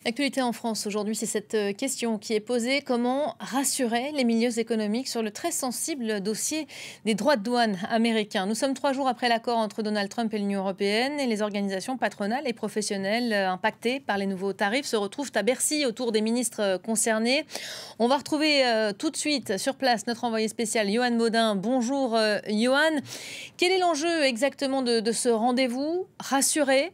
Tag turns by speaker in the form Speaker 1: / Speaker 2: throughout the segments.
Speaker 1: L'actualité en France aujourd'hui, c'est cette question qui est posée. Comment rassurer les milieux économiques sur le très sensible dossier des droits de douane américains? Nous sommes 3 jours après l'accord entre Donald Trump et l'Union européenne et les organisations patronales et professionnelles impactées par les nouveaux tarifs se retrouvent à Bercy autour des ministres concernés. On va retrouver tout de suite sur place notre envoyé spécial Johan Baudin. Bonjour Johan. Quel est l'enjeu exactement de ce rendez-vous? Rassurer?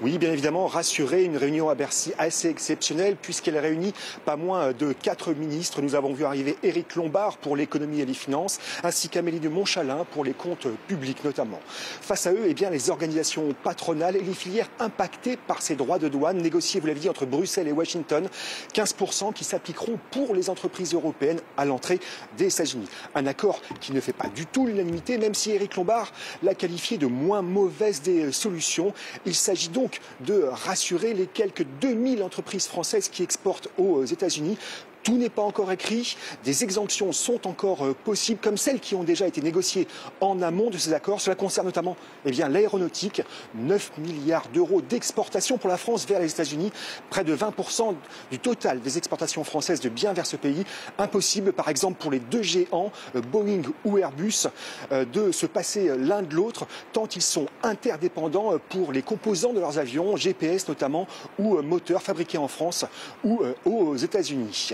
Speaker 2: Oui, bien évidemment, rassurer, une réunion à Bercy assez exceptionnelle puisqu'elle réunit pas moins de 4 ministres. Nous avons vu arriver Éric Lombard pour l'économie et les finances, ainsi qu'Amélie de Montchalin pour les comptes publics notamment. Face à eux, les organisations patronales et les filières impactées par ces droits de douane négociés, vous l'avez dit, entre Bruxelles et Washington, 15% qui s'appliqueront pour les entreprises européennes à l'entrée des États-Unis. Un accord qui ne fait pas du tout l'unanimité, même si Éric Lombard l'a qualifié de moins mauvaise des solutions. Il s'agit donc de rassurer les quelques 2000 entreprises françaises qui exportent aux États-Unis. Tout n'est pas encore écrit, des exemptions sont encore possibles, comme celles qui ont déjà été négociées en amont de ces accords. Cela concerne notamment l'aéronautique, 9 milliards d'euros d'exportation pour la France vers les États-Unis, près de 20% du total des exportations françaises de biens vers ce pays. Impossible, par exemple, pour les 2 géants, Boeing ou Airbus, de se passer l'un de l'autre, tant ils sont interdépendants pour les composants de leurs avions, GPS notamment, ou moteurs fabriqués en France ou aux États-Unis.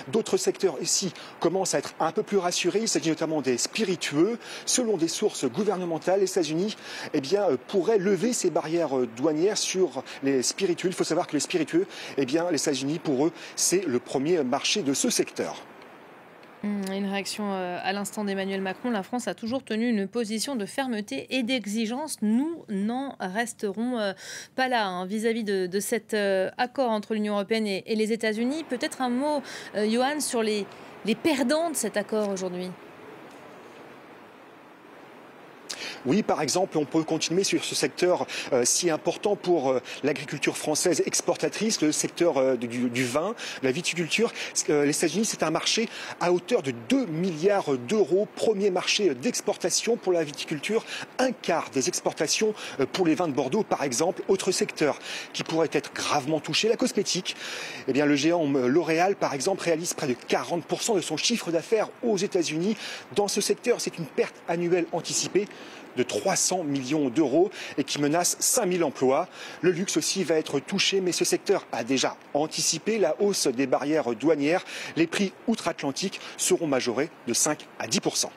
Speaker 2: D'autres secteurs ici commencent à être un peu plus rassurés. Il s'agit notamment des spiritueux. Selon des sources gouvernementales, les États-Unis pourraient lever ces barrières douanières sur les spiritueux. Il faut savoir que les spiritueux, les États-Unis, pour eux, c'est le premier marché de ce secteur.
Speaker 1: Une réaction à l'instant d'Emmanuel Macron. La France a toujours tenu une position de fermeté et d'exigence. Nous n'en resterons pas là vis-à-vis de cet accord entre l'Union européenne et les États-Unis. Peut-être un mot, Johan, sur les perdants de cet accord aujourd'hui.
Speaker 2: Oui, par exemple, on peut continuer sur ce secteur si important pour l'agriculture française exportatrice, le secteur du vin, la viticulture. Les États-Unis, c'est un marché à hauteur de 2 milliards d'euros, premier marché d'exportation pour la viticulture, un quart des exportations pour les vins de Bordeaux, par exemple. Autre secteur qui pourrait être gravement touché, la cosmétique. Le géant L'Oréal, par exemple, réalise près de 40% de son chiffre d'affaires aux États-Unis. Dans ce secteur, c'est une perte annuelle anticipée de 300 millions d'euros et qui menace 5000 emplois. Le luxe aussi va être touché, mais ce secteur a déjà anticipé la hausse des barrières douanières. Les prix outre-Atlantique seront majorés de 5 à 10%.